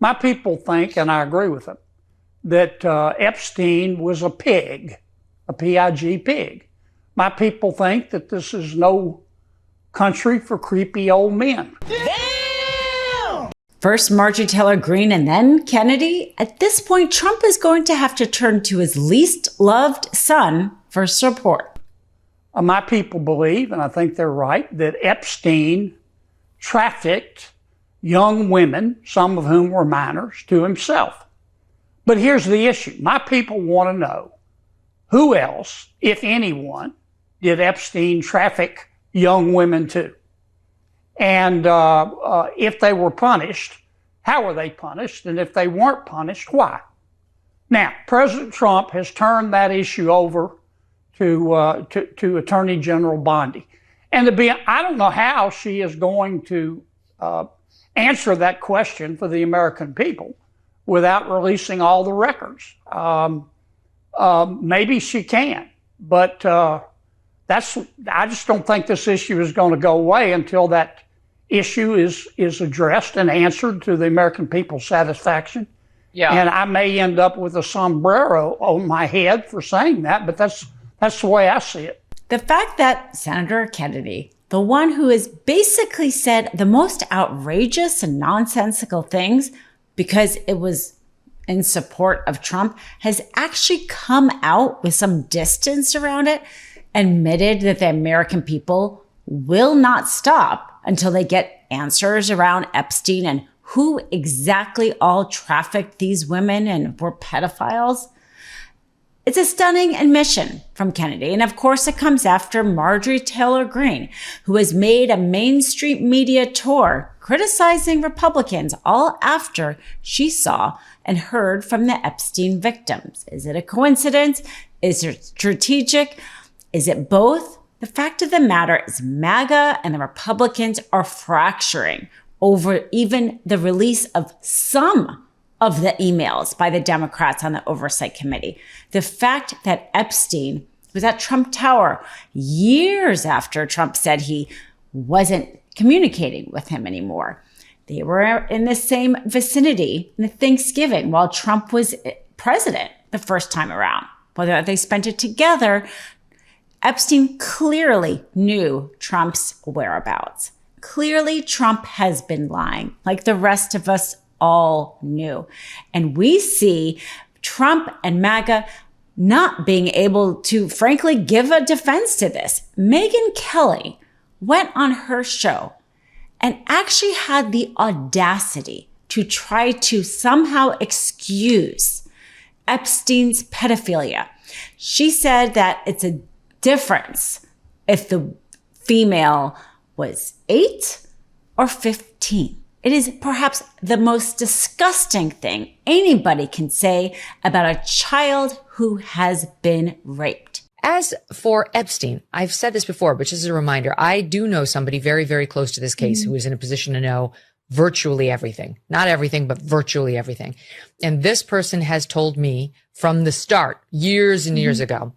My people think, and I agree with them, that Epstein was a pig, a P-I-G pig. My people think that this is no country for creepy old men. Damn! First Marjorie Taylor Greene and then Kennedy. At this point, Trump is going to have to turn to his least loved son for support. My people believe, and I think they're right, that Epstein trafficked young women, some of whom were minors, to himself. But here's the issue. My people want to know who else, if anyone, did Epstein traffic young women to? And if they were punished, how were they punished? And if they weren't punished, why? Now, President Trump has turned that issue over to Attorney General Bondi. And I don't know how she is going to answer that question for the American people without releasing all the records. Maybe she can, but I just don't think this issue is going to go away until that issue is addressed and answered to the American people's satisfaction. Yeah. And I may end up with a sombrero on my head for saying that, but that's the way I see it. The fact that Senator Kennedy, the one who has basically said the most outrageous and nonsensical things because it was in support of Trump, has actually come out with some distance around it, admitted that the American people will not stop until they get answers around Epstein and who exactly all trafficked these women and were pedophiles. It's a stunning admission from Kennedy. And of course, it comes after Marjorie Taylor Greene, who has made a mainstream media tour criticizing Republicans all after she saw and heard from the Epstein victims. Is it a coincidence? Is it strategic? Is it both? The fact of the matter is MAGA and the Republicans are fracturing over even the release of some of the emails by the Democrats on the Oversight Committee. The fact that Epstein was at Trump Tower years after Trump said he wasn't communicating with him anymore. They were in the same vicinity in Thanksgiving while Trump was president the first time around. Whether they spent it together, Epstein clearly knew Trump's whereabouts. Clearly, Trump has been lying, like the rest of us all knew. And we see Trump and MAGA not being able to, frankly, give a defense to this. Megyn Kelly went on her show and actually had the audacity to try to somehow excuse Epstein's pedophilia. She said that it's a difference if the female was 8 or 15. It is perhaps the most disgusting thing anybody can say about a child who has been raped. As for Epstein, I've said this before, but just as a reminder, I do know somebody very, very close to this case who is in a position to know virtually everything. Not everything, but virtually everything. And this person has told me from the start, years and years ago,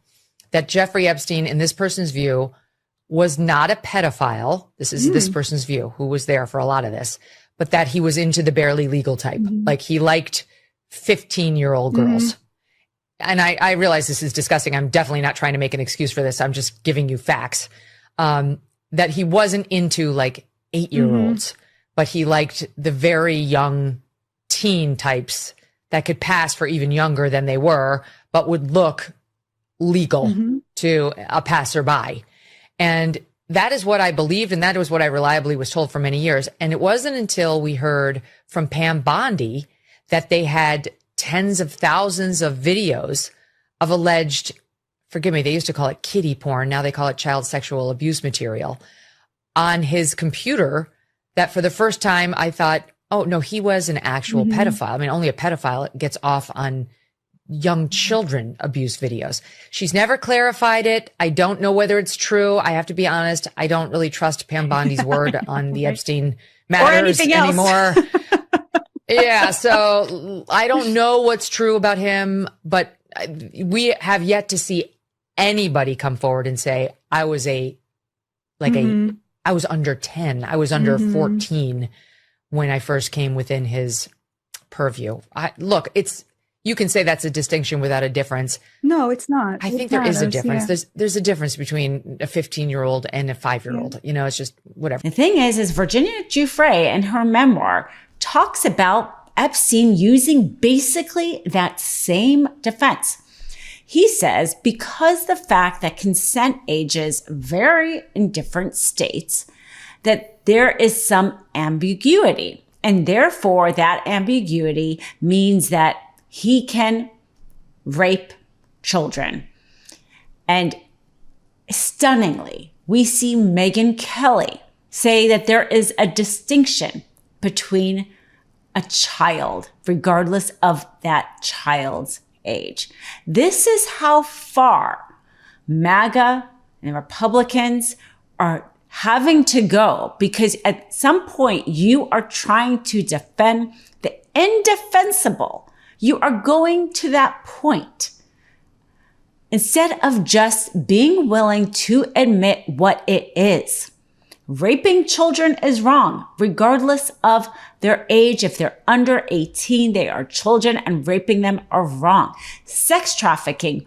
that Jeffrey Epstein, in this person's view, was not a pedophile. This is this person's view, who was there for a lot of this, but that he was into the barely legal type. Like he liked 15-year-old girls. And I realize this is disgusting. I'm definitely not trying to make an excuse for this. I'm just giving you facts. That he wasn't into like 8-year-olds, but he liked the very young teen types that could pass for even younger than they were, but would look legal to a passerby. And that is what I believed, and that was what I reliably was told for many years. And it wasn't until we heard from Pam Bondi that they had tens of thousands of videos of alleged, forgive me, they used to call it kiddie porn. Now they call it child sexual abuse material on his computer, that for the first time I thought, oh no, he was an actual pedophile. I mean, only a pedophile gets off on young children abuse videos. She's never clarified it. I don't know whether it's true. I have to be honest. I don't really trust Pam Bondi's word on the Epstein matters anymore. Yeah. So I don't know what's true about him, but we have yet to see anybody come forward and say, I was I was under 10. I was under 14 when I first came within his purview. You can say that's a distinction without a difference. No, it's not. I think there is a difference. Yeah. There's a difference between a 15-year-old and a 5-year-old. You know, it's just whatever. The thing is Virginia Giuffre in her memoir talks about Epstein using basically that same defense. He says, because the fact that consent ages vary in different states, that there is some ambiguity. And therefore, that ambiguity means that he can rape children. And stunningly, we see Megyn Kelly say that there is a distinction between a child, regardless of that child's age. This is how far MAGA and Republicans are having to go, because at some point you are trying to defend the indefensible. You are going to that point instead of just being willing to admit what it is. Raping children is wrong, regardless of their age. If they're under 18, they are children, and raping them are wrong. Sex trafficking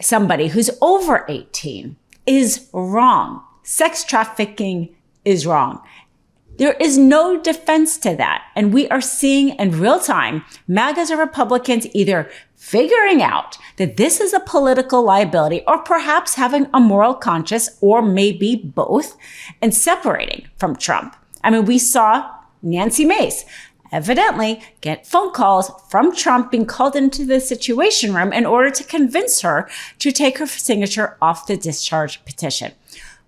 somebody who's over 18 is wrong. Sex trafficking is wrong. There is no defense to that. And we are seeing in real time, MAGAs and Republicans either figuring out that this is a political liability, or perhaps having a moral conscience, or maybe both, and separating from Trump. I mean, we saw Nancy Mace evidently get phone calls from Trump being called into the Situation Room in order to convince her to take her signature off the discharge petition.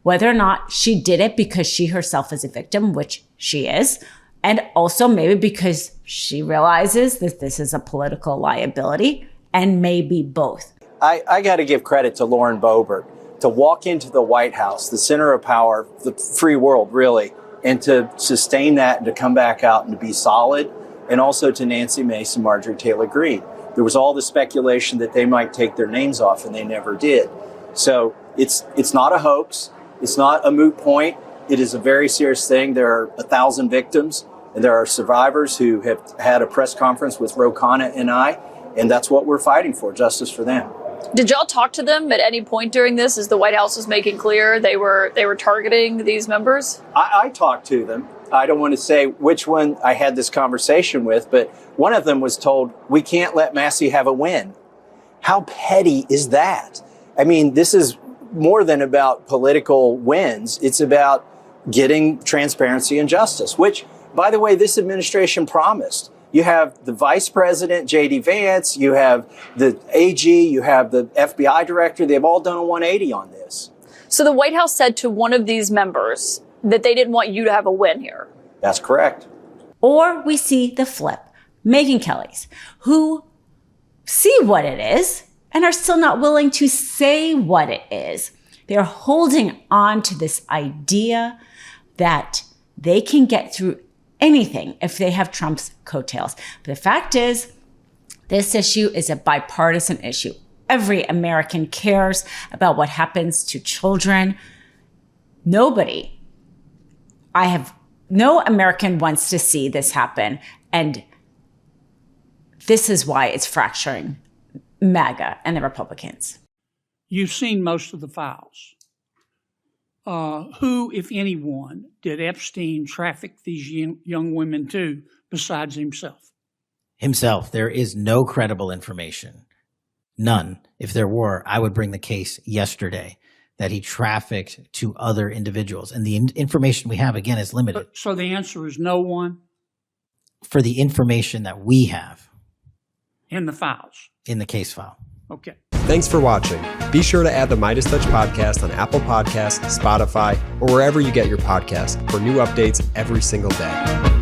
Whether or not she did it because she herself is a victim, which she is, and also maybe because she realizes that this is a political liability, and maybe both. I got to give credit to Lauren Boebert to walk into the White House, the center of power, the free world, really, and to sustain that and to come back out and to be solid, and also to Nancy Mace and Marjorie Taylor Greene. There was all the speculation that they might take their names off, and they never did. So it's not a hoax. It's not a moot point. It is a very serious thing. There are 1,000 victims, and there are survivors who have had a press conference with Ro Khanna and I, and that's what we're fighting for, justice for them. Did y'all talk to them at any point during this, as the White House was making clear they were targeting these members? I talked to them. I don't want to say which one I had this conversation with, but one of them was told, we can't let Massey have a win. How petty is that? I mean, this is more than about political wins. It's about getting transparency and justice, which, by the way, this administration promised. You have the vice president, J.D. Vance, you have the AG, you have the FBI director. They've all done a 180 on this. So the White House said to one of these members that they didn't want you to have a win here. That's correct. Or we see the flip, Megyn Kelly's, who see what it is and are still not willing to say what it is. They're holding on to this idea that they can get through anything if they have Trump's coattails. But the fact is, this issue is a bipartisan issue. Every American cares about what happens to children. No American wants to see this happen. And this is why it's fracturing MAGA and the Republicans. You've seen most of the files. Who, if anyone, did Epstein traffic these young women to besides himself? Himself. There is no credible information. None. If there were, I would bring the case yesterday that he trafficked to other individuals. And the information we have, again, is limited. So the answer is no one? For the information that we have. In the files? In the case file. Okay. Thanks for watching. Be sure to add the MeidasTouch podcast on Apple Podcasts, Spotify, or wherever you get your podcasts for new updates every single day.